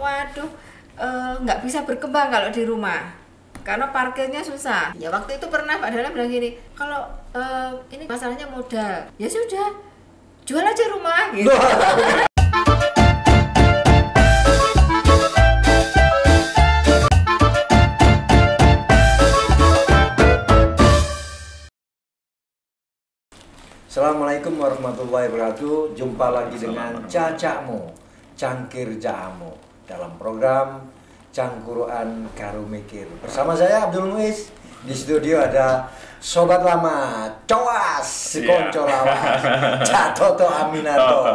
waduh nggak bisa berkembang kalau di rumah karena parkirnya susah. Ya waktu itu pernah Pak Dahlan bilang gini, kalau ini masalahnya modal, ya sudah jual aja rumah gitu. Assalamualaikum warahmatullahi wabarakatuh. Jumpa lagi dengan Cacakmu, Cangkir Jamu dalam program Cangkuruan Karo Mikir. Bersama saya Abdul Muiz. Di studio ada sobat lama, Coas, si konco lawas, Cak Toto Aminato.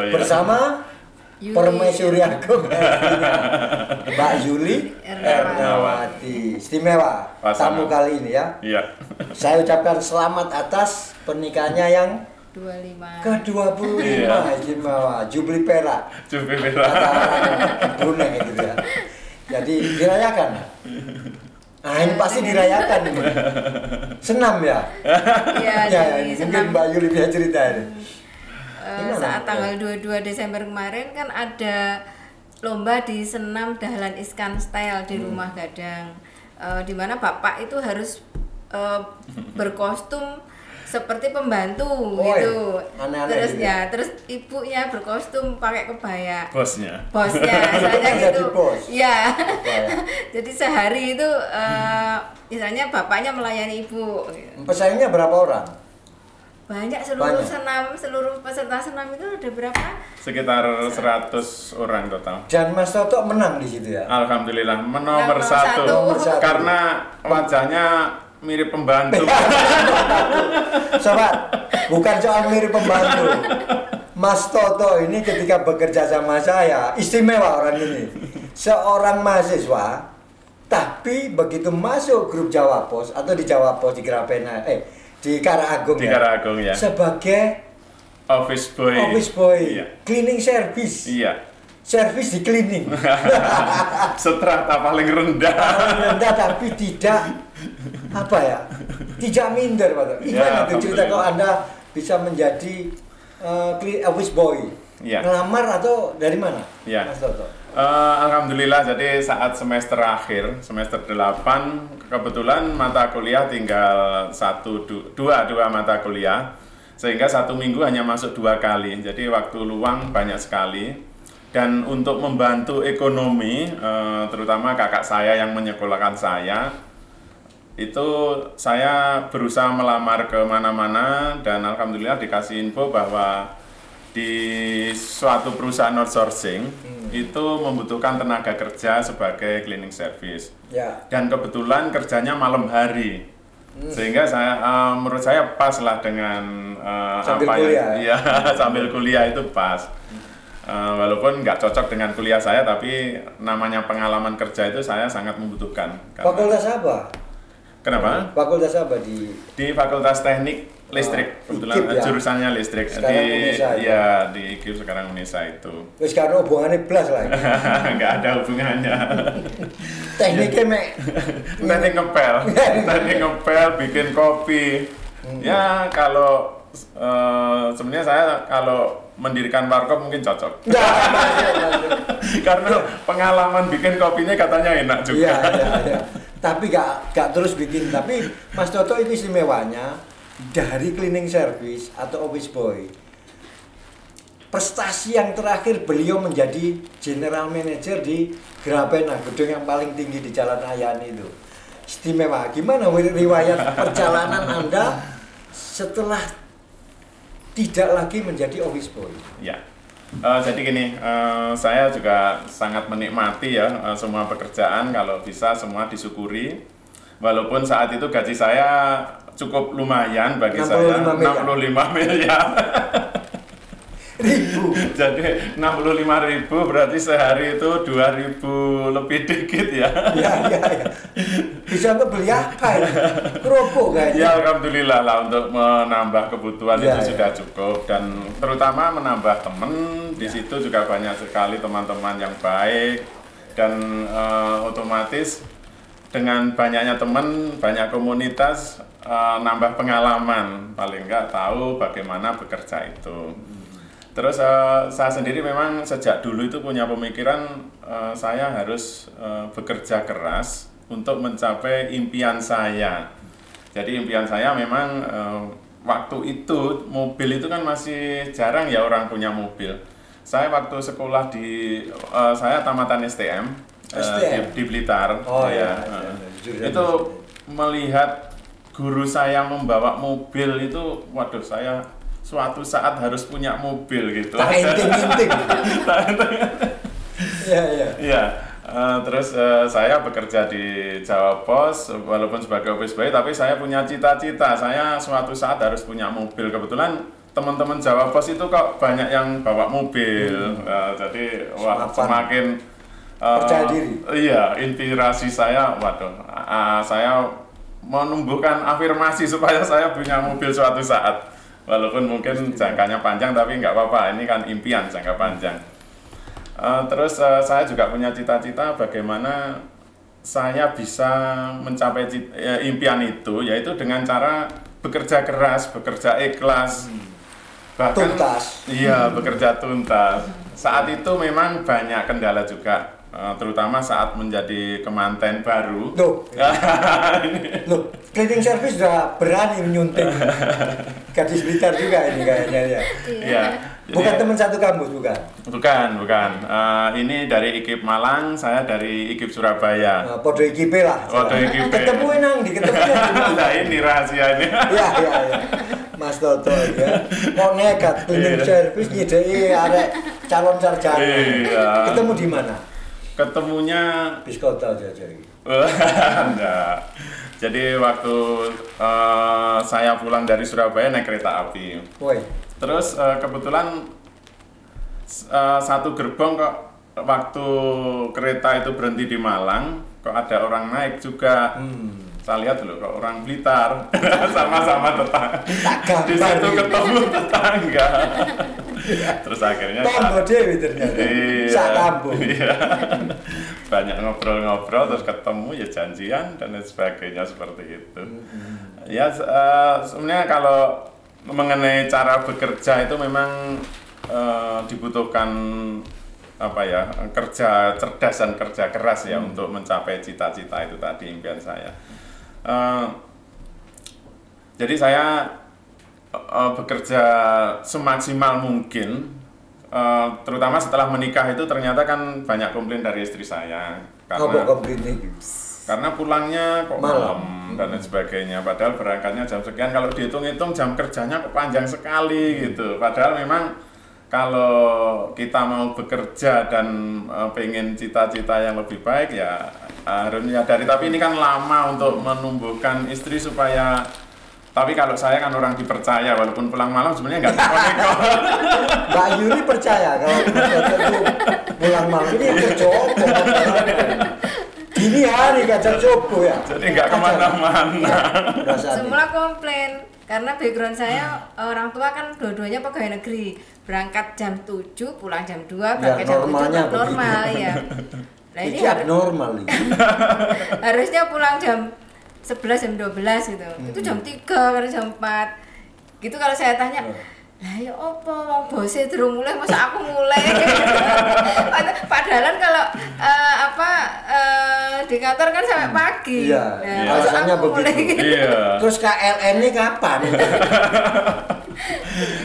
Ya. Bersama Permaisuri Agung, Mbak Yuli Ernawati. Istimewa tamu kali ini ya. Iya. Saya ucapkan selamat atas pernikahannya yang 25. ke-25. Iya. Istimewa, Jubli Perak. Jubli Perak. Brunei gitu ya. Jadi dirayakan. Nah ini pasti dirayakan ini. Senam ya? Iya, Ya, jadi mungkin Mbak Yuli bisa cerita ini. Saat tanggal 22 Desember kemarin kan ada lomba di Senam Dahlan Iskan Style di Rumah Gadang, di mana bapak itu harus berkostum seperti pembantu gitu. Aneh-aneh Terus gitu. ya, terus ibunya berkostum pakai kebaya. Bosnya. Misalnya Jadi gitu. bos. Iya. Jadi sehari itu misalnya bapaknya melayani ibu. Pesaingnya berapa orang? Banyak seluruh peserta senam itu ada berapa? Sekitar 100 orang total. Dan Mas Toto menang di situ ya? Alhamdulillah nomor Nomor satu. satu. Karena wajahnya mirip pembantu. Sobat, bukan soal mirip pembantu. Mas Toto ini ketika bekerja sama saya, istimewa orang ini. Seorang mahasiswa, tapi begitu masuk grup Jawa Pos atau di Jawa Pos di Grapena, di Karagung Di ya. Karagung ya. Sebagai Office boy. Iya. Cleaning service. Iya. Service di cleaning. Strata paling rendah. Paling rendah tapi tidak apa ya? Tidak minder, Pak. Gimana tuh cerita kalau Anda bisa menjadi office boy? Iya. Ngelamar atau dari mana? Iya. Mas Toto. Alhamdulillah, jadi saat semester akhir, semester 8, kebetulan mata kuliah tinggal dua mata kuliah, sehingga satu minggu hanya masuk 2 kali, jadi waktu luang banyak sekali. Dan untuk membantu ekonomi, terutama kakak saya yang menyekolahkan saya, itu saya berusaha melamar ke mana-mana, dan alhamdulillah dikasih info bahwa di suatu perusahaan outsourcing itu membutuhkan tenaga kerja sebagai cleaning service. Ya. Dan kebetulan kerjanya malam hari. Sehingga saya menurut saya pas lah dengan Sambil apa kuliah. ya, sambil kuliah itu pas. Walaupun nggak cocok dengan kuliah saya, tapi namanya pengalaman kerja itu saya sangat membutuhkan. Fakultas apa? Kenapa? Fakultas apa di Fakultas Teknik Listrik, kebetulan IKIP ya? jurusannya listrik. Sekarang Unesa itu. Ya, di IKIP sekarang Unesa itu. Terus karena hubungannya blas lah. Nggak ada hubungannya. Tekniknya mek Teknik ngepel, teknik ngepel, bikin kopi. Ya kalau sebenarnya saya kalau mendirikan warkop mungkin cocok. Karena pengalaman bikin kopinya katanya enak juga. Iya. Tapi gak terus bikin. Tapi Mas Toto itu istimewanya dari cleaning service atau office boy. Prestasi yang terakhir beliau menjadi general manager di Grapena, gedung yang paling tinggi di Jalan Ayani itu. Istimewa. Gimana riwayat perjalanan Anda setelah tidak lagi menjadi office boy? Ya. Jadi gini, saya juga sangat menikmati ya semua pekerjaan, kalau bisa semua disyukuri. Walaupun saat itu gaji saya cukup lumayan bagi 65 saya, miliar. 65 miliar. Jadi 65.000 berarti sehari itu 2.000 lebih dikit ya. Iya. Bisa untuk beli apa ya? Kerupuk kayaknya. Ya alhamdulillah lah, untuk menambah kebutuhan Ya, itu sudah cukup, dan terutama menambah teman. Di situ juga banyak sekali teman-teman yang baik, dan otomatis dengan banyaknya teman, banyak komunitas, nambah pengalaman, paling enggak tahu bagaimana bekerja itu. Terus saya sendiri memang sejak dulu itu punya pemikiran saya harus bekerja keras untuk mencapai impian saya. Jadi impian saya memang waktu itu mobil itu kan masih jarang ya orang punya mobil. Saya waktu sekolah saya tamatan STM, di Blitar. Oh ya. Itu melihat guru saya membawa mobil itu, waduh saya suatu saat harus punya mobil gitu. Tak inting-inting. Iya. Terus saya bekerja di Jawa Pos walaupun sebagai office boy, tapi saya punya cita-cita saya suatu saat harus punya mobil. Kebetulan teman-teman Jawa Pos itu kok banyak yang bawa mobil. Jadi semakin percaya diri. Iya, inspirasi saya, waduh, saya menumbuhkan afirmasi supaya saya punya mobil suatu saat. Walaupun mungkin jangkanya panjang, tapi nggak apa-apa, ini kan impian jangka panjang. Terus saya juga punya cita-cita bagaimana saya bisa mencapai impian itu, yaitu dengan cara bekerja keras, bekerja ikhlas, bahkan tuntas. Iya, bekerja tuntas. Saat itu memang banyak kendala juga, terutama saat menjadi kemanten baru. Loh, cleaning service sudah berani menyunting gadis Blitar juga ini kayaknya ya. Iya. Bukan teman satu kampus, bukan? Bukan. Ini dari IKIP Malang, saya dari IKIP Surabaya. Podo IKIP lah. Podo IKIP. Ketemu nang di ketemu. Nah, ini rahasia ini. Iya. Mas Toto ya. Kok nekat cleaning service nyedeki arek calon sarjana. Iya. Ketemu di mana? Ketemunya Biskota aja iki. Enggak. Jadi waktu saya pulang dari Surabaya naik kereta api. Woi. Terus kebetulan satu gerbong kok waktu kereta itu berhenti di Malang, kok ada orang naik juga. Saya lihat dulu kok orang Blitar, sama-sama tetangga. Di situ ketemu tetangga. Terus akhirnya Tombo Dewi ternyata. Sak kampung. Iya. Banyak ngobrol-ngobrol terus ketemu ya janjian dan lain sebagainya seperti itu. Ya sebenarnya kalau mengenai cara bekerja itu memang dibutuhkan kerja cerdas dan kerja keras ya untuk mencapai cita-cita itu tadi, impian saya. Jadi saya bekerja semaksimal mungkin, terutama setelah menikah itu ternyata kan banyak komplain dari istri saya karena pulangnya kok malam dan lain sebagainya, padahal berangkatnya jam sekian, kalau dihitung-hitung jam kerjanya kok panjang sekali gitu. Padahal memang kalau kita mau bekerja dan pengen cita-cita yang lebih baik ya harus menyadari, tapi ini kan lama untuk menumbuhkan istri supaya, tapi kalau saya kan orang dipercaya walaupun pulang malam sebenarnya nggak neko-neko. Mbak Yuri percaya kalau pulang malam ini kerja gini hari gajah coba ya. Jadi nggak kemana-mana. Semula komplain karena background saya orang tua kan dua-duanya pegawai negeri, berangkat jam 7 pulang jam 2, berangkat jam 7 normal ya. Nah ini abnormal ini. Harusnya pulang jam 11 jam 12 gitu. Itu jam 3 karena jam 4. Gitu kalau saya tanya, lah ya opo wong bose durung mulai masa aku mulai. Padahal kalau di kantor kan sampai pagi. Iya. Nah, alasannya begitu. Iya. Terus KLN-nya kapan?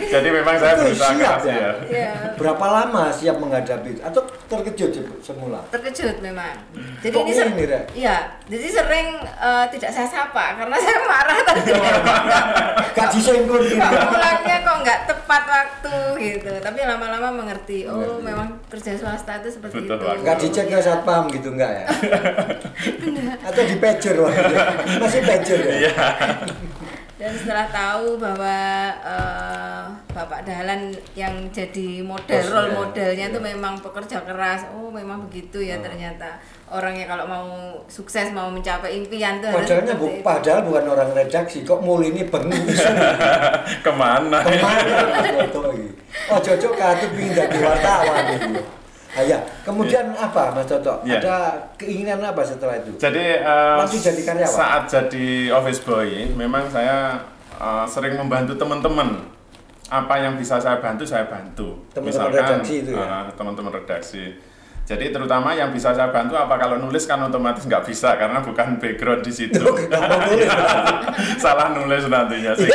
Jadi memang saya berusaha keras ya. Iya. Berapa lama siap menghadapi atau terkejut semula? Terkejut memang. Jadi kok ini iya, jadi sering tidak saya sapa karena saya marah tadi. Gak disengkul gitu. Pulangnya kok nggak tepat waktu gitu. Tapi lama-lama mengerti. Oh, memang kerja swasta itu seperti betul, itu. Gak dicek ke satpam gitu enggak ya? Atau di pager masih pager ya? Iya. Dan setelah tahu bahwa Bapak Dahlan yang jadi model, role modelnya itu memang pekerja keras. Oh, memang begitu ya ternyata. Orangnya kalau mau sukses, mau mencapai impian tuh padahal bukan orang redaksi, kok muli ini bengi isu. Kemana? Oh, cocok katut pingin jadi wartawan gitu. Ya, kemudian apa Mas Toto? Ya. Ada keinginan apa setelah itu? Jadi langsung jadi karyawan? Saat jadi office boy, memang saya sering membantu teman-teman. apa yang bisa saya bantu, Teman-teman redaksi itu ya? Teman-teman redaksi. Jadi terutama yang bisa saya bantu apa kalau nulis kan otomatis nggak bisa karena bukan background di situ. Salah nulis nantinya sih.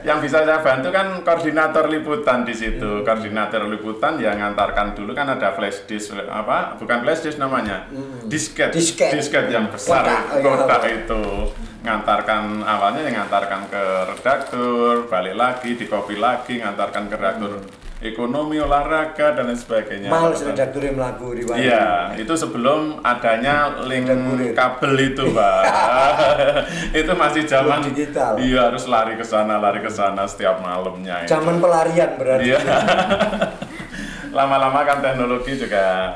Yang bisa saya bantu kan koordinator liputan di situ. Koordinator liputan yang ngantarkan dulu kan ada flash disk bukan flash disk namanya. Disket yang besar kotak itu. Ngantarkan awalnya yang ngantarkan ke redaktur, balik lagi di copy lagi, ngantarkan ke redaktur ekonomi, olahraga dan lain sebagainya. Males redaktur yang melaku di mana? Iya, itu sebelum adanya link kabel itu, Pak. Itu masih zaman digital. Iya, harus lari ke sana setiap malamnya. Zaman pelarian berarti. Iya. Lama-lama kan teknologi juga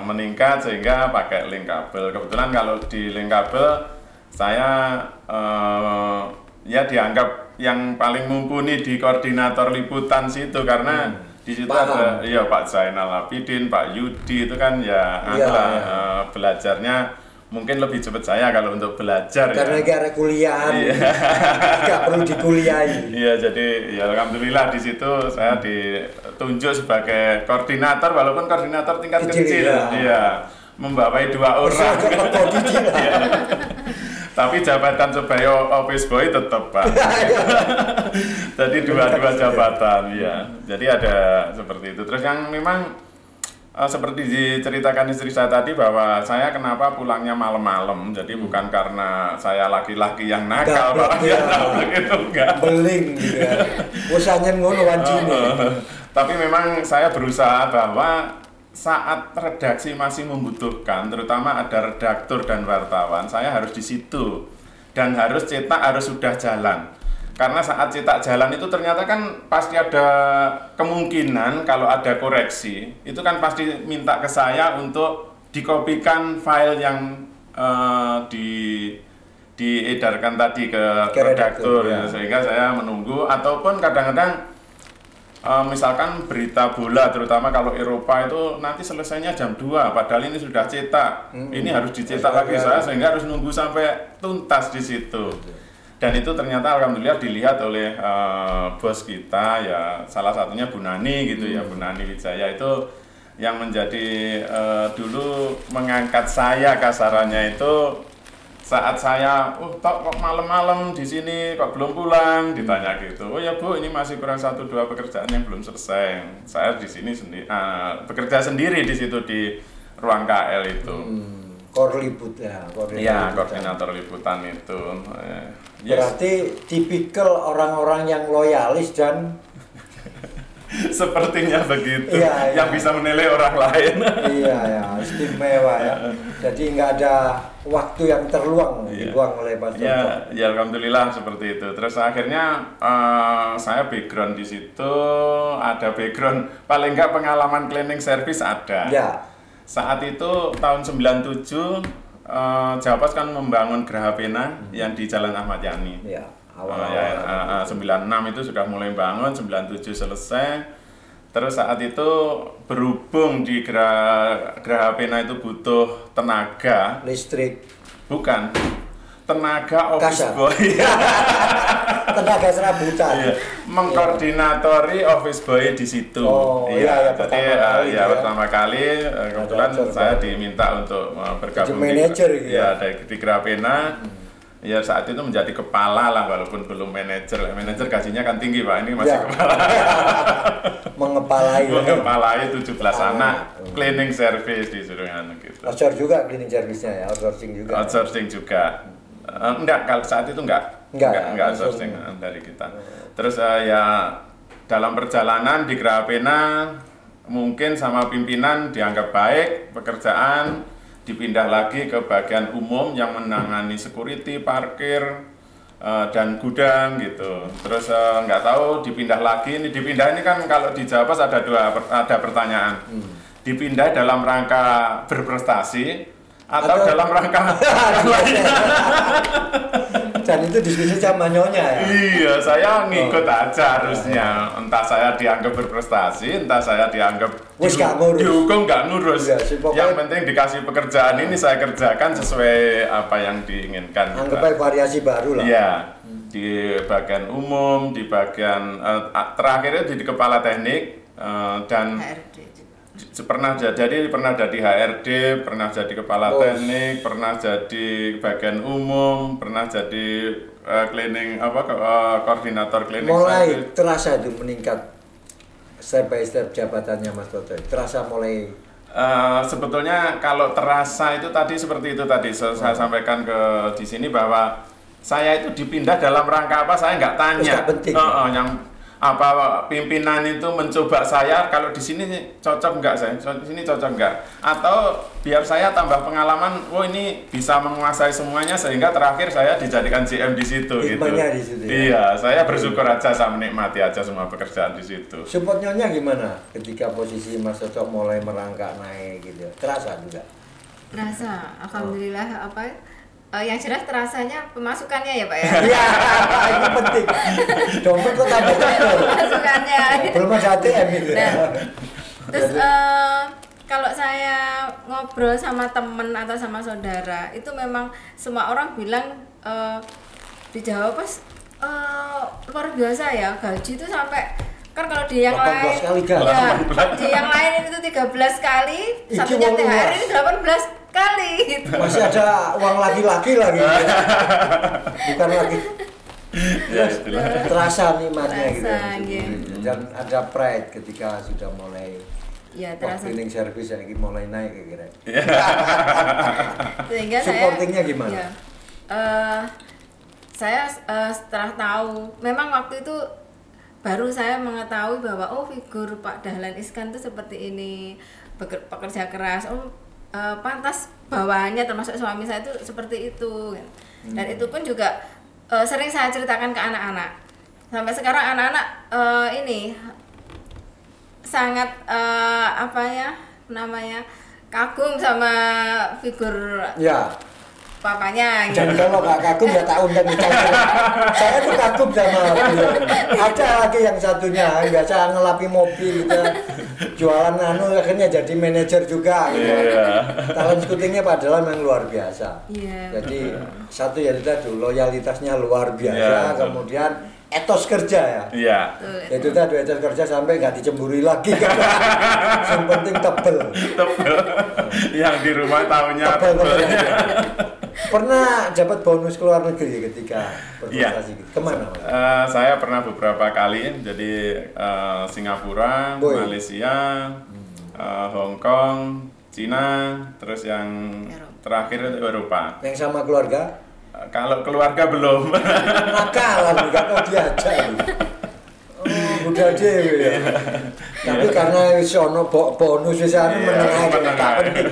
meningkat sehingga pakai link kabel. Kebetulan kalau di link kabel saya ya dianggap yang paling mumpuni di koordinator liputan situ karena di situ ada Pak Zainal Abidin, Pak Yudi itu kan ya belajarnya mungkin lebih cepat saya kalau untuk belajar karena ada kuliahan nggak perlu dikuliahi. Iya, jadi ya alhamdulillah di situ saya ditunjuk sebagai koordinator walaupun koordinator tingkat kecil ya membawai 2 orang. Tapi jabatan sebagai office boy tetap, Pak. Jadi dua jabatan, ya. Jadi ada seperti itu. Terus yang memang seperti diceritakan istri saya tadi bahwa saya kenapa pulangnya malam-malam. Jadi bukan karena saya laki-laki yang nakal, Pak. Begitu enggak. Beling gitu ya. Usahanya ngono wancine. Tapi memang saya berusaha bahwa saat redaksi masih membutuhkan, terutama ada redaktur dan wartawan, saya harus di situ dan harus cetak harus sudah jalan. Karena saat cetak jalan itu ternyata kan pasti ada kemungkinan kalau ada koreksi, itu kan pasti minta ke saya untuk dikopikan file yang diedarkan tadi ke redaktur, ya. Sehingga saya menunggu ataupun kadang-kadang misalkan berita bola terutama kalau Eropa itu nanti selesainya jam 2 padahal ini sudah cetak. Ini harus dicetak lagi saya sehingga harus nunggu sampai tuntas di situ. Dan itu ternyata alhamdulillah dilihat oleh bos kita ya salah satunya Bu Nani gitu ya, Bu Nani Wijaya itu yang menjadi dulu mengangkat saya kasarannya itu saat saya, kok malam-malam di sini kok belum pulang, ditanya gitu. Oh ya Bu, ini masih kurang 1-2 pekerjaan yang belum selesai. Saya di sini bekerja sendiri di situ di ruang KL itu. Koordinator liputan itu. Berarti tipikal orang-orang yang loyalis dan sepertinya begitu, yang bisa menilai orang lain. Istimewa ya. Jadi nggak ada waktu yang terluang dibuang oleh Pak Joko. Ya alhamdulillah seperti itu. Terus akhirnya saya background di situ ada background paling nggak pengalaman cleaning service ada. Ya. Saat itu tahun 97 Jawa Pos kan membangun Geraha Pena yang di Jalan Ahmad Yani. Ya. 96 itu sudah mulai bangun, 97 selesai. Terus saat itu berhubung di Geraha Pena itu butuh tenaga listrik. Bukan. Tenaga office boy. Tenaga serabutan. Mengkoordinatori office boy di situ. Pertama kali kebetulan saya diminta untuk bergabung di Geraha Pena. Ya saat itu menjadi kepala lah walaupun belum manajer. Manajer gajinya kan tinggi Pak, ini masih kepala. Mengepalai 17 anak cleaning service di Suruhan gitu. Outsourcing juga cleaning service-nya ya, outsourcing juga. Enggak, kalau saat itu enggak outsourcing dari kita. Terus ya dalam perjalanan di Geraha Pena mungkin sama pimpinan dianggap baik pekerjaan, dipindah lagi ke bagian umum yang menangani security, parkir, dan gudang gitu. Terus nggak tahu dipindah lagi, dipindah ini kan kalau di Jawa Pos ada pertanyaan. Dipindah dalam rangka berprestasi atau dalam rangka lainnya. Dan itu diskusi sama nyonya ya? Iya, saya ngikut aja harusnya. Entah saya dianggap berprestasi, entah saya dianggap dihukum nggak nurus. Yang penting dikasih pekerjaan ini saya kerjakan sesuai apa yang diinginkan. Anggap aja variasi baru lah. Iya. di bagian umum, di bagian terakhir itu di kepala teknik dan HRD juga. pernah jadi HRD, pernah jadi kepala teknik, pernah jadi bagian umum, pernah jadi koordinator cleaning. Mulai terasa itu meningkat step by step jabatannya Mas Toto. Terasa mulai sebetulnya kalau terasa itu tadi seperti itu tadi saya sampaikan di sini bahwa saya itu dipindah dalam rangka apa saya nggak tanya. Penting. Yang apa pimpinan itu mencoba saya kalau di sini cocok nggak saya, di sini cocok nggak, atau biar saya tambah pengalaman, ini bisa menguasai semuanya sehingga terakhir saya dijadikan GM di situ gitu. Di situ, ya? Iya, saya bersyukur aja, saya menikmati aja semua pekerjaan di situ. Support Nyonya gimana ketika posisi Mas Toto mulai merangkak naik gitu? Terasa juga? Terasa, alhamdulillah yang jelas terasanya pemasukannya ya Pak ya. Iya, itu penting. Dompet kok tambah tebel. Pemasukannya. Belum ada ATM itu. Nah, terus kalau saya ngobrol sama temen atau sama saudara, itu memang semua orang bilang di Jawa pas luar biasa ya, gaji itu sampai kan kalau di yang lain kali di yang lain itu 13 kali, satunya THR ini 18 kali gitu. Masih ada uang laki-laki lagi. Bukan lagi. Ya, terasa nikmatnya gitu. Gitu. Dan ada pride ketika sudah mulai cleaning service yang mulai naik kira-kira. Sehingga supportingnya gimana? Ya, saya setelah tahu, memang waktu itu baru saya mengetahui bahwa figur Pak Dahlan Iskan itu seperti ini, pekerja keras. Pantas bawahannya termasuk suami saya itu seperti itu. Dan itu pun juga sering saya ceritakan ke anak-anak. Sampai sekarang anak-anak ini sangat kagum sama figur papanya gitu. Dan kalau nggak kagum ya tak undang kita. Saya tuh kagum sama beliau. Ada lagi yang satunya biasa ngelapi mobil gitu, jualan akhirnya jadi manajer juga gitu. Talent scoutingnya padahal memang luar biasa. Jadi satu ya itu loyalitasnya luar biasa, kemudian etos kerja ya. Itu tadi etos kerja sampai nggak dicemburi lagi kan. Yang penting tebel. Yang di rumah tahunya tebel. Pernah dapat bonus ke luar negeri ketika berprestasi gitu? Kemana? Saya pernah beberapa kali, jadi Singapura, Malaysia, Hong Kong, Cina, terus yang terakhir itu Eropa. Yang sama keluarga? Kalau keluarga belum. Nakalan, nggak mau diajak. Udah dewe ya. Tapi karena sono bonus di sana menengah penting.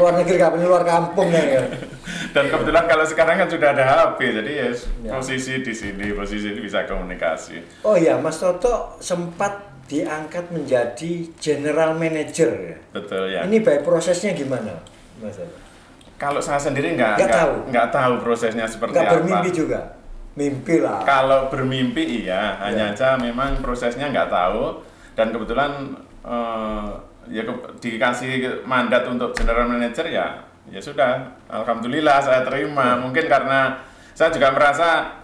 Luar negeri gak penting, luar kampung ya. Dan kebetulan kalau sekarang kan sudah ada HP, jadi posisi di sini, posisi bisa komunikasi. Oh iya, Mas Toto sempat diangkat menjadi general manager ya. Betul ya. Ini by prosesnya gimana, Mas Toto? Kalau saya sendiri nggak tahu prosesnya seperti apa. Nggak bermimpi juga? Mimpi lah. Kalau bermimpi iya, hanya aja memang prosesnya nggak tahu. Dan kebetulan dikasih mandat untuk general manager ya sudah, alhamdulillah saya terima. Mungkin karena saya juga merasa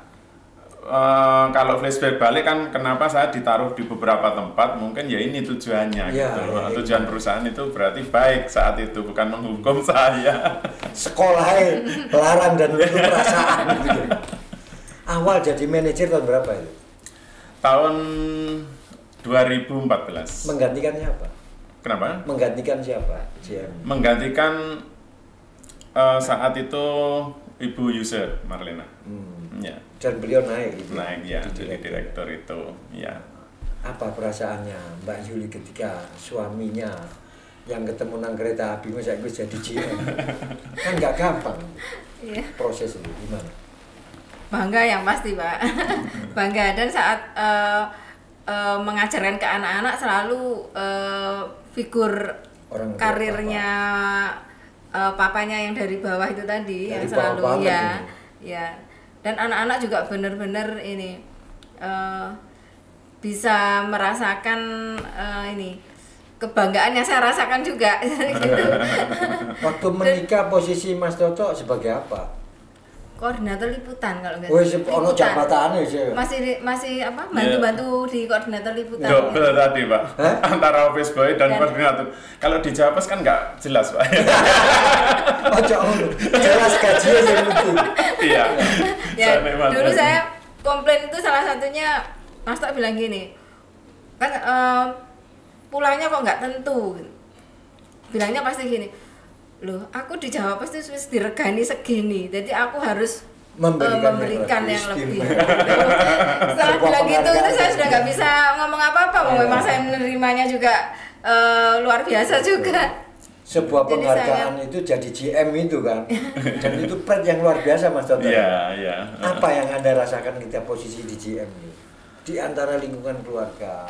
kalau flashback balik kan kenapa saya ditaruh di beberapa tempat, mungkin ya ini tujuannya gitu. Tujuan perusahaan itu berarti baik saat itu, bukan menghukum saya. Sekolahnya larang dan itu perasaan gitu. Awal jadi manajer tahun berapa itu? Tahun 2014. Menggantikan siapa? Kenapa? Menggantikan siapa? GM. Menggantikan saat itu Ibu User Marlena. Ya. Dan beliau naik gitu. Naik ya, jadi direktur itu. Ya. Apa perasaannya Mbak Yuli ketika suaminya yang ketemu nang kereta api saya jadi GM? Kan nggak gampang. Proses itu gimana? Bangga yang pasti Pak. Bangga, dan saat mengajarkan ke anak-anak selalu figur orang karirnya papanya yang dari bawah itu tadi dari yang selalu ya. Dan anak-anak juga benar-benar ini bisa merasakan ini kebanggaan yang saya rasakan juga. Gitu. Waktu menikah posisi Mas Toto sebagai apa? koordinator liputan kalau nggak Wis ono jabatane sih. masih apa bantu-bantu di koordinator liputan. Double tadi Pak, antara office boy dan Dan- koordinator. Kalau di Jawa Pos kan nggak jelas Pak. Ojo ngono. Jelas gajinya yang lucu. Iya. Ya, Saya nikmati. dulu saya komplain itu salah satunya Mas Tok bilang gini, kan pulangnya kok nggak tentu. Bilangnya pasti gini, loh aku di Jawa Pos itu wis diregani segini, jadi aku harus memberikan yang lebih. Setelah Sebuah bilang gitu, itu penghargaan. saya sudah nggak bisa ngomong apa-apa. Iya. Memang saya menerimanya juga luar biasa juga. Sebuah Jadi penghargaan itu jadi GM itu kan. Dan itu pride yang luar biasa Mas Toto. Iya, iya. Apa yang Anda rasakan ketika posisi di GM ini? Di antara lingkungan keluarga,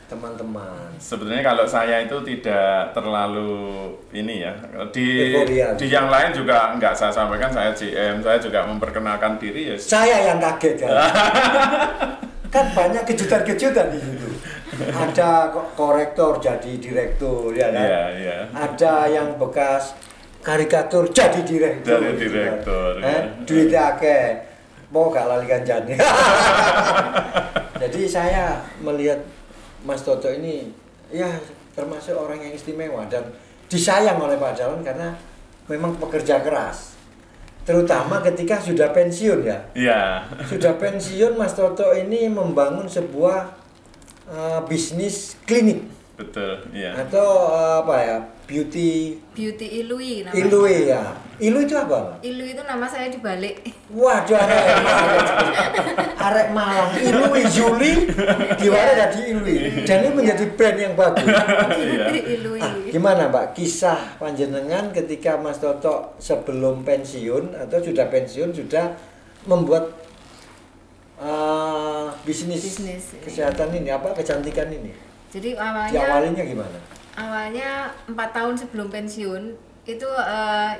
teman-teman. Sebenarnya kalau saya itu tidak terlalu ini ya, Euforia. di yang lain juga enggak saya sampaikan saya GM, saya juga memperkenalkan diri ya. Saya yang kaget kan. Kan banyak kejutan-kejutan di situ. Ada korektor jadi direktur ya kan. Iya, iya. Ada yang bekas karikatur jadi direktur. Jadi direktur, Kan. ya. Duitnya akeh. Mau gak lali kanjane. Jadi saya melihat Mas Toto ini ya termasuk orang yang istimewa dan disayang oleh Pak Jalon karena memang pekerja keras. Terutama ketika sudah pensiun ya. Iya. Sudah pensiun Mas Toto ini membangun sebuah bisnis klinik Betul, iya. atau apa ya? Beauty Ilui namanya. Ilui ya. Ilu itu apa? Ilui itu nama saya dibalik. Waduh, arek Malang, Ilui Juli, gimana tadi Ilui? Dan ini menjadi brand yang bagus. Iya. Ilui. Gimana Mbak, kisah panjenengan ketika Mas Toto sebelum pensiun atau sudah pensiun sudah membuat bisnis kesehatan ini, apa kecantikan ini? Jadi Diawalinya gimana? awalnya 4 tahun sebelum pensiun itu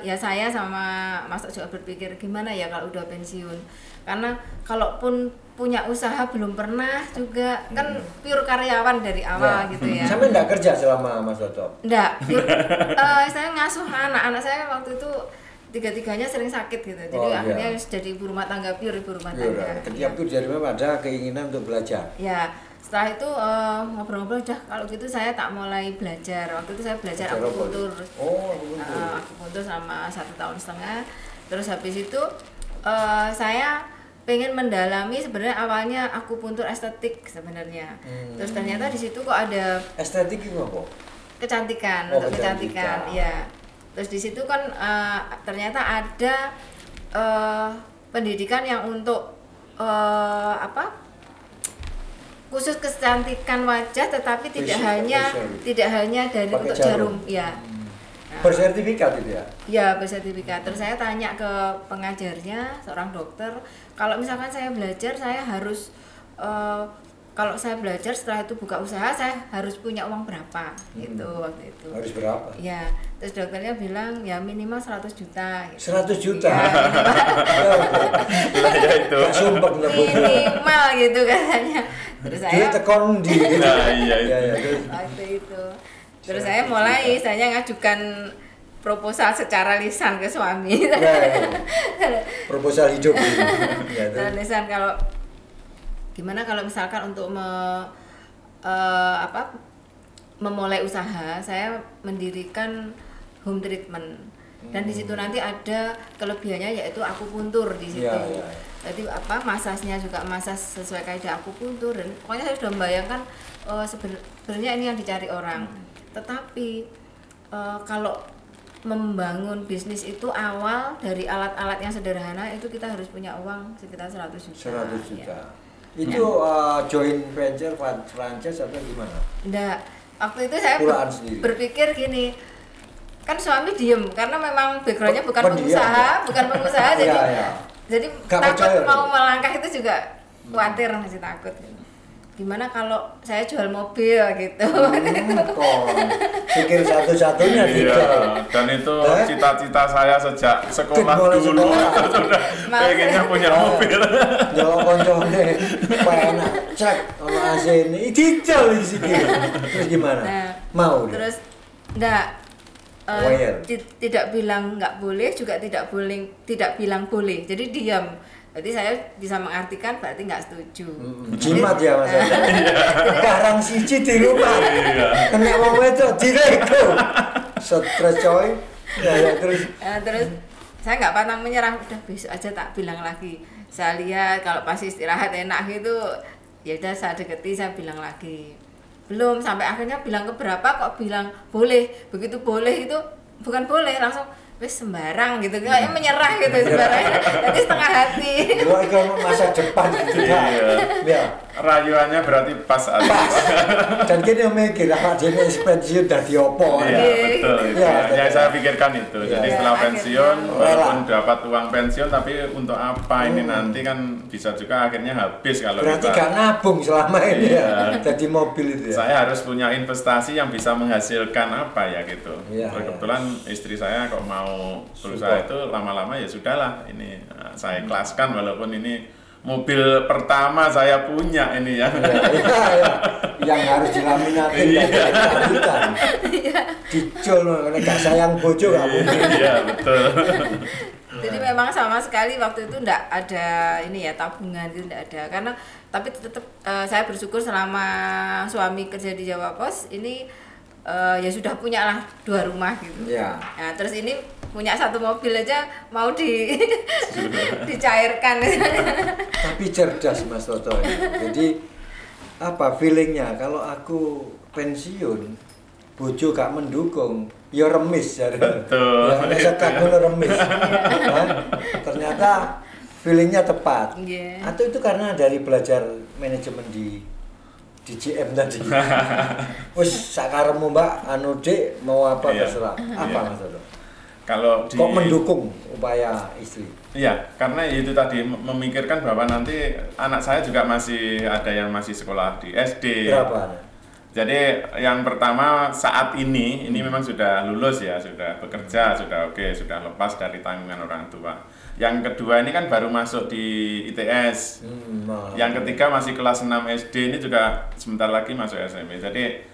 ya saya sama Mas Tok juga berpikir gimana ya kalau udah pensiun, karena kalaupun punya usaha belum pernah juga kan pure karyawan dari awal gitu ya. Sampai enggak kerja selama Mas Toto? Enggak, saya ngasuh anak saya waktu itu tiga-tiganya sering sakit gitu, jadi Oh, iya. akhirnya harus jadi ibu rumah tangga, pure ibu rumah tangga. Ketika itu dari mana ada keinginan untuk belajar? Ya, setelah itu ngobrol-ngobrol udah kalau gitu saya tak mulai belajar. Waktu itu saya belajar Belajar apa? akupuntur. Oh, akupuntur. Akupuntur sama 1,5 tahun. Terus habis itu saya pengen mendalami sebenarnya awalnya akupuntur estetik sebenarnya. Terus ternyata di situ kok ada Estetik itu apa? kecantikan, Oh, untuk kecantikan, ya. Terus di situ kan ternyata ada pendidikan yang untuk khusus kecantikan wajah, tetapi tidak hanya dari Pakai untuk jarum. ya. Bersertifikat itu ya? Ya, bersertifikat. Terus saya tanya ke pengajarnya, seorang dokter, kalau misalkan saya belajar, saya harus kalau saya belajar setelah itu buka usaha, saya harus punya uang berapa gitu waktu itu. Harus berapa? Ya, terus dokternya bilang ya minimal 100 juta. Gitu. 100 juta? Ya, Ya itu. Gak sumpah minimal gitu katanya. Terus Dia saya tekon di Nah, iya itu. terus. waktu itu, terus saya mulai, saya ngajukan proposal secara lisan ke suami. Ya, ya. Proposal hidup ini. Ya, Secara terus. lisan kalau gimana kalau misalkan untuk memulai usaha, saya mendirikan home treatment dan di situ nanti ada kelebihannya yaitu akupuntur di situ. Ya, ya. Jadi masasnya juga masas sesuai kaidah akupuntur, dan pokoknya saya sudah membayangkan sebenarnya ini yang dicari orang. Tetapi kalau membangun bisnis itu awal dari alat-alat yang sederhana itu kita harus punya uang sekitar 100 juta. 100 juta. Ya. Itu joint venture, franchise atau gimana? Enggak, waktu itu saya Pulaan sendiri. berpikir gini, kan suami diem karena memang backgroundnya bukan Pendiam, pengusaha, jadi Iya, iya. jadi Gak takut percaya, mau ya? melangkah itu juga khawatir, masih takut. Gimana kalau saya jual mobil gitu? Pikir satu-satunya Iya, tidak. dan itu Eh? cita-cita saya sejak sekolah Mulai dulu sekolah. itu sudah pengennya punya mobil. Jawab koncone, enak, cek, ono AC ini, dijal di sini. Terus gimana? Nah, Mau dia? Terus enggak, tidak bilang nggak boleh, juga tidak bilang boleh. Jadi diam. Berarti saya bisa mengartikan berarti nggak setuju. Jimat ya Mas. Barang siji di rumah. Kena wong wedok dirego. Stres coy. Ya terus. Terus saya nggak pantang menyerah. Udah besok aja tak bilang lagi. Saya lihat kalau pas istirahat enak gitu, ya udah saya deketi, saya bilang lagi. Belum sampai akhirnya bilang ke berapa kok bilang boleh. Begitu boleh itu bukan boleh, langsung wis sembarang gitu, kayak menyerah gitu sembarang. Nanti setengah hati. Gua ikut masa depan gitu ya. Rayuannya berarti pas aja. Dan kini mikir apa jenis pensiun dari opo. Iya, betul. Ya, saya pikirkan itu. Jadi setelah pensiun, walaupun dapat uang pensiun, tapi untuk apa ini nanti kan bisa juga akhirnya habis kalau berarti kita. gak nabung selama ini ya. Jadi mobil itu ya. Saya harus punya investasi yang bisa menghasilkan apa ya gitu. Kebetulan istri saya kok mau berusaha itu lama-lama ya sudahlah. Ini saya ikhlaskan walaupun ini mobil pertama saya punya ini ya. Yang harus dilaminatin dan dicul karena gak sayang bojo gak mungkin. Iya betul. Jadi memang sama sekali waktu itu enggak ada ini ya tabungan itu enggak ada, karena tapi tetap saya bersyukur selama suami kerja di Jawa Pos ini ya sudah punya lah 2 rumah gitu. Ya. Nah, terus ini punya 1 mobil aja mau dicairkan. Tapi cerdas Mas Toto. Jadi apa feelingnya kalau aku pensiun, bojo gak mendukung, ya remis ya. Betul. Ya misalkan remis. Ternyata feelingnya tepat. Atau itu karena dari belajar manajemen di GM tadi. Wis sakaremu Mbak, anu Dik mau apa terserah. Apa Mas Toto? Kalau kok mendukung upaya istri? Iya, karena itu tadi memikirkan bahwa nanti anak saya juga masih ada yang masih sekolah di SD. Berapa? Jadi yang pertama saat ini memang sudah lulus ya, sudah bekerja, sudah oke, sudah lepas dari tanggungan orang tua. Yang kedua ini kan baru masuk di ITS. Yang ketiga masih kelas 6 SD, ini juga sebentar lagi masuk SMP. Jadi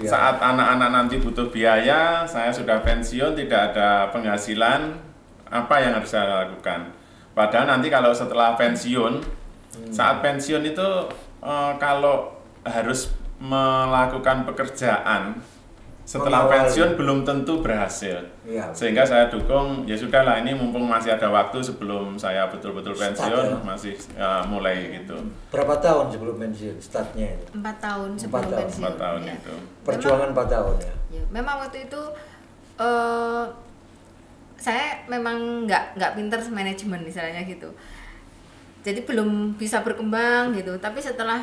saat anak-anak nanti butuh biaya, saya sudah pensiun, tidak ada penghasilan, apa yang harus saya lakukan? Padahal nanti kalau setelah pensiun, saat pensiun itu kalau harus melakukan pekerjaan setelah pensiun belum tentu berhasil. Sehingga saya dukung, ya sudahlah ini mumpung masih ada waktu sebelum saya betul-betul pensiun, masih mulai gitu. Berapa tahun sebelum pensiun startnya itu? 4 tahun sebelum pensiun. 4 tahun ya. itu. Perjuangan 4 tahun ya. Memang waktu itu saya memang nggak pinter manajemen misalnya gitu. Jadi belum bisa berkembang gitu. Tapi setelah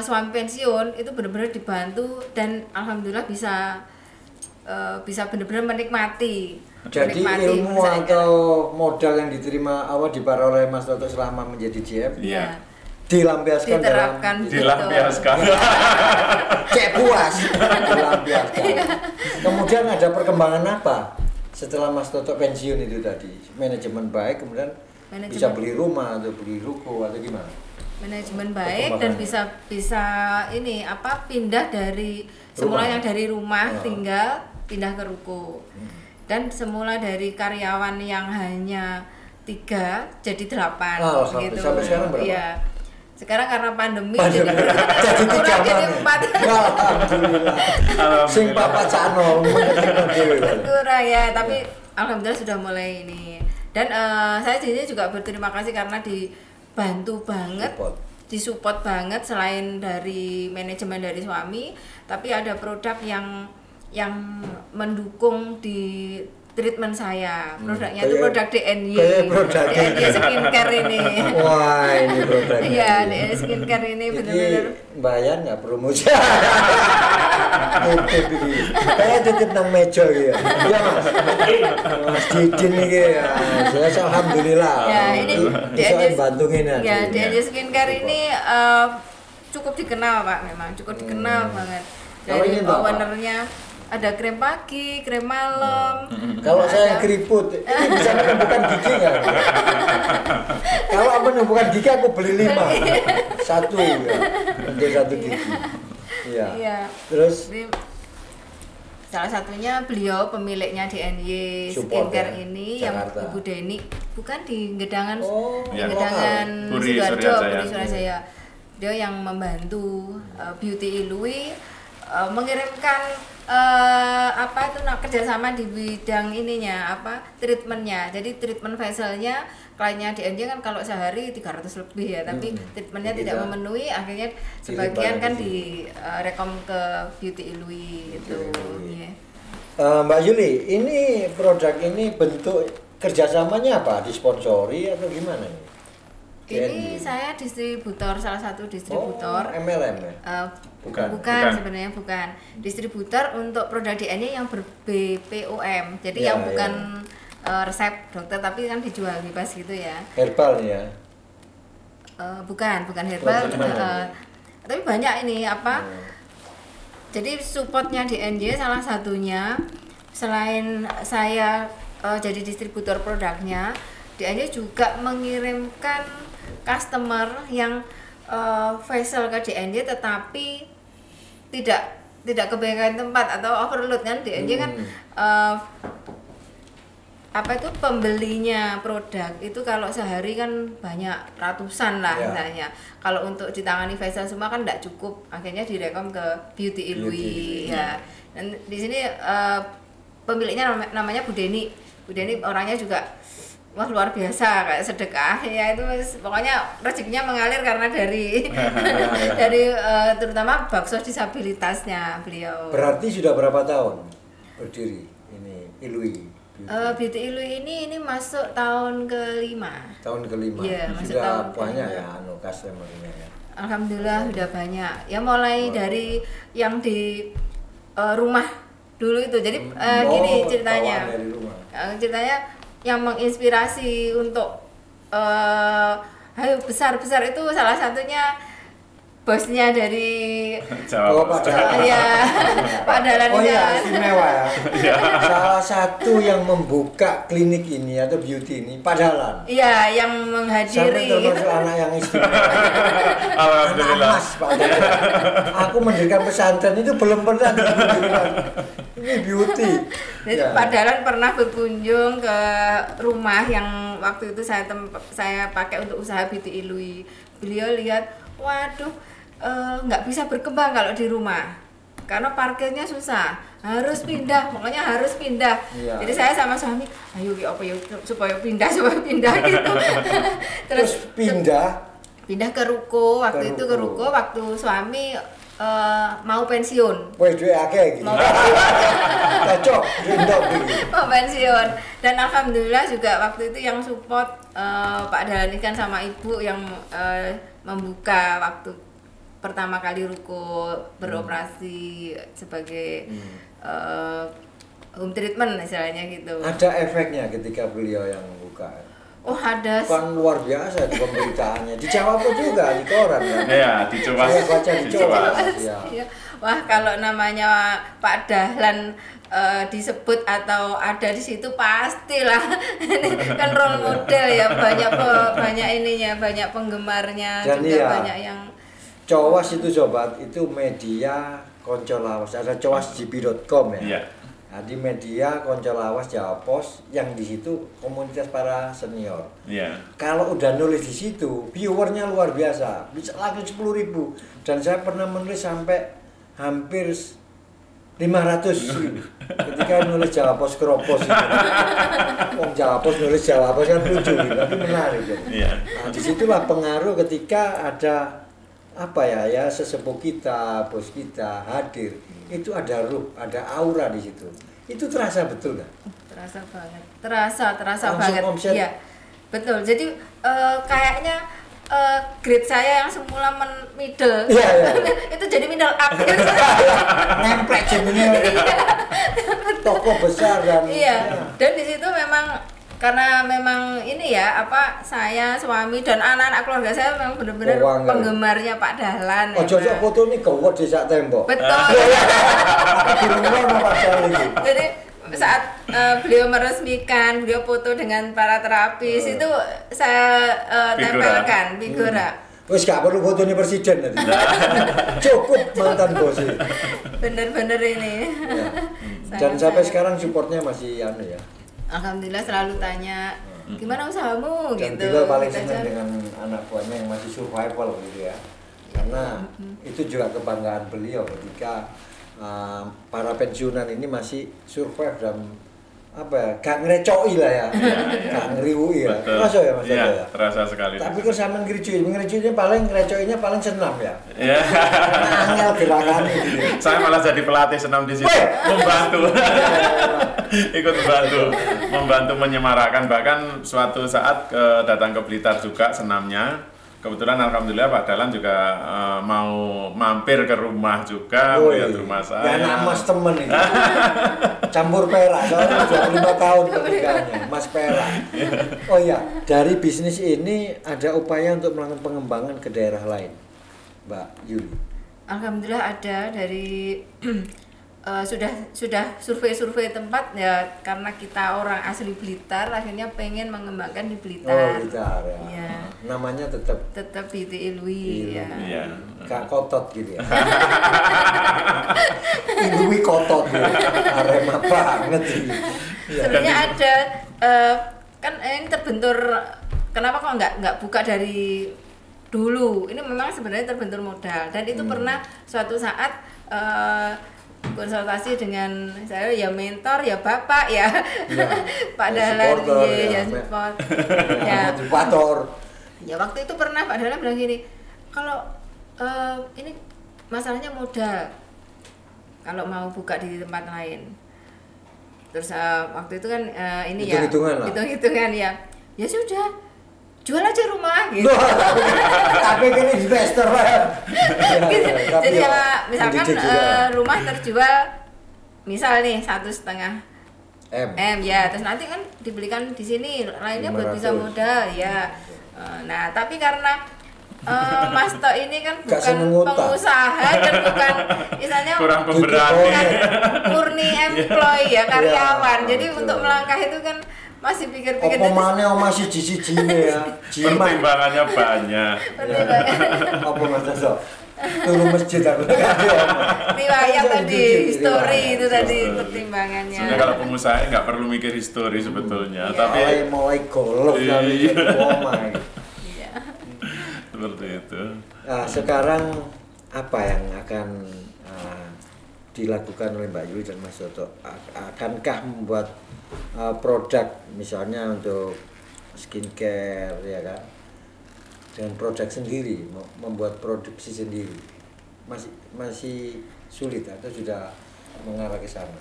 suami pensiun itu benar-benar dibantu dan alhamdulillah bisa benar-benar menikmati. Jadi ilmu atau modal yang diterima awal diperoleh Mas Toto selama menjadi GM dilampiaskan dilampiaskan. Cek puas dilampiaskan. Kemudian ada perkembangan apa setelah Mas Toto pensiun itu tadi? Manajemen baik, kemudian bisa beli rumah atau beli ruko atau gimana? Manajemen baik dan bisa ini apa pindah dari semula yang dari rumah tinggal pindah ke ruko. Dan semula dari karyawan yang hanya 3 jadi 8 gitu. Sampai sekarang berapa? Iya. Sekarang karena pandemi jadi 3 jadi 4. Alhamdulillah. Sing papa cano kurang ya, tapi alhamdulillah sudah mulai ini. Dan saya di sini juga berterima kasih karena dibantu banget, disupport banget selain dari manajemen dari suami, tapi ada produk yang mendukung di treatment saya. Produknya itu produk DNY. DNY skincare ini. Wah, ini produknya. Iya, DNY skincare ini benar-benar. Bayar nggak promosi? Kayak titip nang meja ya. Iya Mas. Mas Didin ini ya. Saya alhamdulillah. Ya, ini DNY bantungin aja. Ya, DNY skincare ini cukup dikenal Pak, memang cukup dikenal banget. Dari ownernya ada krem pagi, krem malam. Kalau saya keriput, ini bisa menumbuhkan gigi nggak? Kalau menumbuhkan gigi aku beli 5, 1 ya, untuk 1 gigi. Iya. Terus salah satunya beliau pemiliknya DNY Support Skincare ya, ini Jakarta. yang Ibu Deni, bukan di Gedangan, di Ya. Gedangan Puri Sidoarjo, Suryajaya. Puri Surajaya. Dia yang membantu Beauty Ilui mengirimkan apa itu kerjasama di bidang ininya treatmentnya. Jadi treatment facialnya kliennya DNY kan kalau sehari 300 lebih ya, tapi treatmentnya tidak memenuhi, akhirnya sebagian kan di rekom ke Beauty Ilui itu. Ya. Mbak Yuli, ini produk ini bentuk kerjasamanya apa? Disponsori atau gimana nih? Ini saya distributor, salah satu distributor. MLM ya? Bukan. Sebenarnya bukan. Distributor untuk produk DNY yang ber-BPOM. Jadi Ya, yang bukan resep dokter tapi kan dijual bebas gitu ya. Herbal nih ya? Bukan herbal. Gimana? Tapi banyak ini Jadi supportnya DNY salah satunya selain saya jadi distributor produknya, DNY juga mengirimkan customer yang facial ke DNY tetapi tidak kebanyakan tempat atau overload kan. DNY kan pembelinya produk itu kalau sehari kan banyak ratusan lah misalnya. Kalau untuk ditangani facial semua kan tidak cukup, akhirnya direkom ke Beauty Ilui ya. Dan di sini pemiliknya namanya Bu Deni. Bu Deni orangnya juga wah luar biasa, kayak sedekah ya, itu pokoknya rezekinya mengalir karena dari terutama bakso disabilitasnya beliau. Berarti sudah berapa tahun berdiri ini Ilui? Beauty Ilui ini masuk tahun ke-5. Tahun ke-5. Iya, masuk sudah tahun banyak ke-5. ya customer-nya ya. Alhamdulillah sudah banyak. Ya mulai dari yang di rumah dulu itu. Jadi gini ceritanya. Dari rumah. Ceritanya yang menginspirasi untuk ayo besar-besar itu salah satunya bosnya dari Jawa. Pak Dahlan. Iya, Pak Dahlan. Oh iya, istimewa ya. Salah satu yang membuka klinik ini atau beauty ini Pak Dahlan. Iya, yang Sampai menghadiri. termasuk anak yang istimewa. Anak Alhamdulillah. emas Pak Dahlan. Aku mendirikan pesantren itu belum pernah dibilang. Ini beauty. Jadi Ya. Pak Dahlan pernah berkunjung ke rumah yang waktu itu saya pakai untuk usaha Beauty Ilui. Beliau lihat, waduh, nggak bisa berkembang kalau di rumah karena parkirnya susah, harus pindah, pokoknya harus pindah. Iya. Jadi saya sama suami, ayo supaya pindah gitu. Terus pindah ke ruko, waktu itu ke ruko waktu suami mau pensiun. Woi duit akeh gitu. Cocok ndok iki. Mau pensiun. Dan alhamdulillah juga waktu itu yang support Pak Dahlan kan sama Ibu yang membuka waktu pertama kali ruko beroperasi sebagai home treatment istilahnya gitu. Ada efeknya ketika beliau yang buka. Oh ada. Kan luar biasa itu pemberitaannya. Di Jawa pun juga di koran kan. Iya, dicoba. Saya baca di Jawa. Ya. Iya. Wah kalau namanya Pak Dahlan disebut atau ada di situ pastilah. Ini kan role model ya, banyak ininya, banyak penggemarnya. Dan juga iya, banyak yang Cowas itu sobat, itu media Konco Lawas. Ada cowasgp.com ya. Iya. Nah, di media Konco Lawas Jawa Pos yang di situ komunitas para senior. Iya. Kalau udah nulis di situ, viewernya luar biasa, bisa laku 10.000. Dan saya pernah menulis sampai hampir 500.000 ketika nulis Jawa Pos Kropos itu. Wong Jawa Pos nulis Jawa Pos kan lucu gitu, tapi menarik gitu. Iya. Nah, disitulah pengaruh ketika ada sesepuh kita, bos kita hadir, itu ada ruh, ada aura di situ. Itu terasa betul nggak? terasa banget, terasa Langsung banget. omset. Iya, betul. Jadi kayaknya grade saya yang semula middle, Iya, iya. itu jadi middle up. Nemplek jadinya toko besar dan Iya, dan di situ memang karena memang ini ya saya suami dan anak-anak keluarga saya memang benar-benar Oh, wangga. penggemarnya Pak Dahlan. Oh, cocok foto ini gawat di sak tembok. Betul. Di rumah sama Pak Dahlan ini. Jadi saat beliau meresmikan, beliau foto dengan para terapis itu saya tempelkan figura. Wes gak perlu fotonya presiden tadi. Cukup mantan bos ini. Bener-bener ini. Ya. Dan sampai sekarang supportnya masih anu ya. Alhamdulillah selalu tanya gimana usahamu Dan gitu. Bilal paling Kita senang dengan anak buahnya yang masih survival gitu ya. Karena itu juga kebanggaan beliau ketika para pensiunan ini masih survive dan apa ya, gak ngerecoi lah ya, gak ngeriwui ya. Terasa ya Mas Iya, ya. terasa sekali. Tapi kalau sama ngericuinya paling ngerecoinya paling senam ya. Iya. Angel gerakan gitu. Saya malah jadi pelatih senam di situ, membantu. Ikut membantu menyemarakkan. Bahkan suatu saat datang ke Blitar juga senamnya. Kebetulan alhamdulillah Pak Dahlan juga mau mampir ke rumah juga, melihat rumah saya. Ya anak Mas temen ini. Campur perak, soalnya 25 tahun pernikahannya, Mas perak. Oh iya, dari bisnis ini ada upaya untuk melakukan pengembangan ke daerah lain, Mbak Yuli? Alhamdulillah ada dari sudah survei tempat ya, karena kita orang asli Blitar akhirnya pengen mengembangkan di Blitar. Oh Blitar ya. Ya. Namanya tetap BT Ilwi ya. Iya. Gak kotot gitu ya. Ilwi kotot ya. Arema banget ini. Ya. Sebenarnya ada kan ini terbentur, kenapa kok nggak buka dari dulu? Ini memang sebenarnya terbentur modal dan itu pernah suatu saat konsultasi dengan saya, ya mentor ya bapak ya, Pak Dahlan ya support ya motivator. Ya waktu itu pernah Pak Dahlan bilang gini, kalau ini masalahnya modal kalau mau buka di tempat lain. Terus waktu itu kan ini hitung-hitungan ya sudah jual aja rumah gitu. Tapi kan investor lah. Gitu. Jadi ya, misalkan rumah terjual misal nih 1,5 M ya, terus nanti kan dibelikan di sini lainnya buat bisa modal ya. Nah tapi karena Mas To ini kan bukan pengusaha dan bukan misalnya kurang pemberani, murni employee ya, karyawan. Jadi untuk melangkah itu kan masih pikir-pikir. Apa mana masih siji-sijine ya. Pertimbangannya banyak. Apa Mas To? Turun masjid aku. Riwayat tadi, history itu tadi pertimbangannya. Sebenarnya kalau pengusaha nggak perlu mikir histori sebetulnya, tapi mulai golok dari omah. Seperti itu. Nah, sekarang apa yang akan dilakukan oleh Mbak Yuli dan Mas Toto? Akankah membuat produk misalnya untuk skincare ya kan, dengan produk sendiri, membuat produksi sendiri, masih sulit atau sudah mengarah ke sana?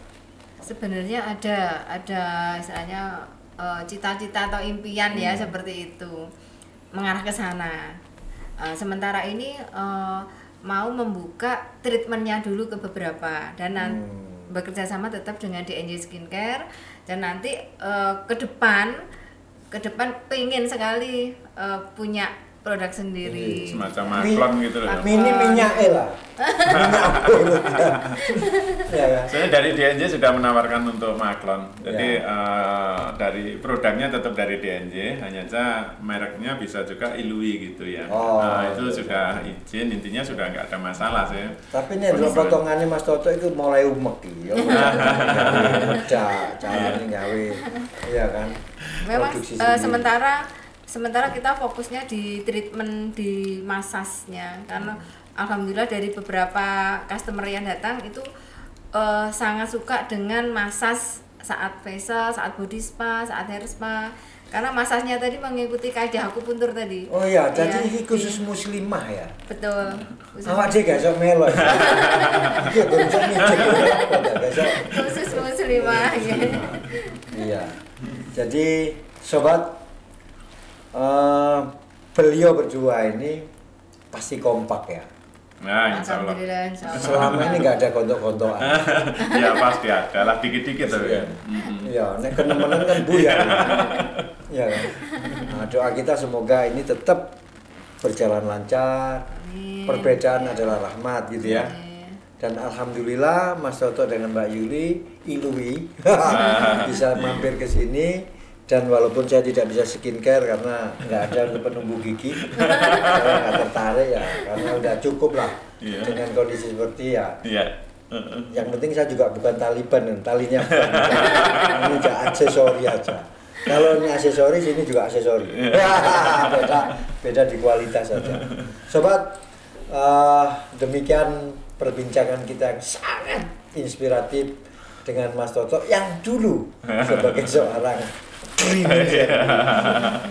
Sebenarnya ada istilahnya cita-cita atau impian ya seperti itu, mengarah ke sana. Sementara ini mau membuka treatmentnya dulu ke beberapa dan bekerja sama tetap dengan DNJ Skincare, dan nanti ke depan pengen sekali punya produk sendiri. Semacam maklon gitu loh. Minyak lah. Ya. Saya dari DNJ sudah menawarkan untuk maklon. Jadi dari produknya tetap dari DNJ, hanya saja mereknya bisa juga Ilwi gitu ya. Itu sudah izin, intinya sudah nggak ada masalah sih. Tapi nih dua potongannya Mas Toto itu mulai umek ya. Medak, caranya gawe. Iya kan. Memang sementara kita fokusnya di treatment di massage-nya, karena alhamdulillah dari beberapa customer yang datang itu sangat suka dengan massage saat facial, saat body spa, saat hair spa, karena massage-nya tadi mengikuti kaidah akupuntur tadi. Oh iya, jadi ini khusus muslimah ya? Betul. Awak dia gak sok melo. Khusus muslimah. Iya. Jadi sobat, beliau berdua ini pasti kompak ya. Nah, insya Allah. Selama ini nggak ada gontok-gontokan. Ya pasti ada lah, dikit-dikit tapi. Iya, nek kenemenan kan buyar. Iya kan. Nah, doa kita semoga ini tetap berjalan lancar. Perbedaan adalah rahmat gitu ya. Dan alhamdulillah Mas Toto dengan Mbak Yuli Ilwi bisa mampir ke sini. Dan walaupun saya tidak bisa skincare karena nggak ada untuk penumbuh gigi, saya nggak tertarik ya, karena udah cukup lah dengan kondisi seperti ya. Yang penting saya juga bukan Taliban, talinya bukan. Ini juga aksesori aja. Kalau ini aksesoris, ini juga aksesori. Beda di kualitas saja. Sobat, demikian perbincangan kita yang sangat inspiratif dengan Mas Toto yang dulu sebagai seorang cleaning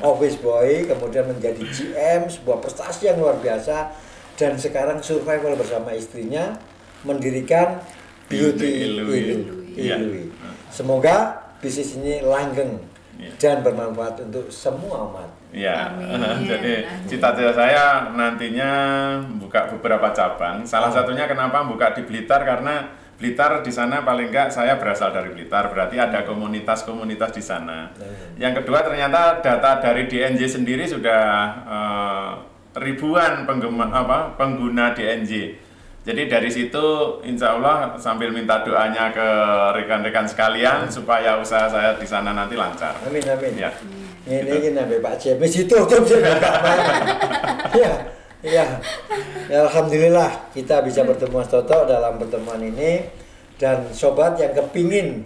office boy, kemudian menjadi GM, sebuah prestasi yang luar biasa, dan sekarang survival bersama istrinya mendirikan Beauty Ilui. Semoga bisnis ini langgeng dan bermanfaat untuk semua umat. Ya, Amin. jadi cita-cita saya nantinya buka beberapa cabang. Salah satunya kenapa buka di Blitar, karena Blitar di sana paling enggak saya berasal dari Blitar, berarti ada komunitas-komunitas di sana. Yang kedua, ternyata data dari DNJ sendiri sudah ribuan pengguna DNJ. Jadi dari situ insya Allah sambil minta doanya ke rekan-rekan sekalian supaya usaha saya di sana nanti lancar. Amin, amin. Ya. Ini sampai Pak James itu enggak main. Ya, alhamdulillah kita bisa bertemu Mas Toto dalam pertemuan ini, dan sobat yang kepingin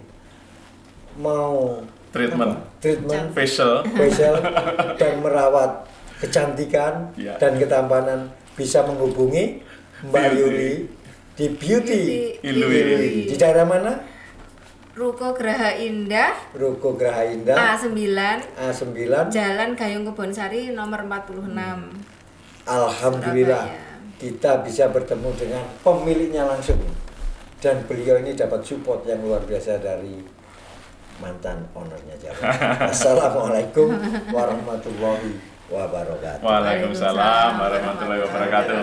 mau Treatment facial dan merawat kecantikan dan ketampanan bisa menghubungi Mbak Yuli di Beauty Ilui. Di daerah mana? Ruko Graha Indah A9 Jalan Gayung Kebonsari nomor 46. Alhamdulillah Surabaya. kita bisa bertemu dengan pemiliknya langsung, dan beliau ini dapat support yang luar biasa dari mantan ownernya Jawa. Assalamualaikum warahmatullahi wabarakatuh. Waalaikumsalam warahmatullahi wabarakatuh.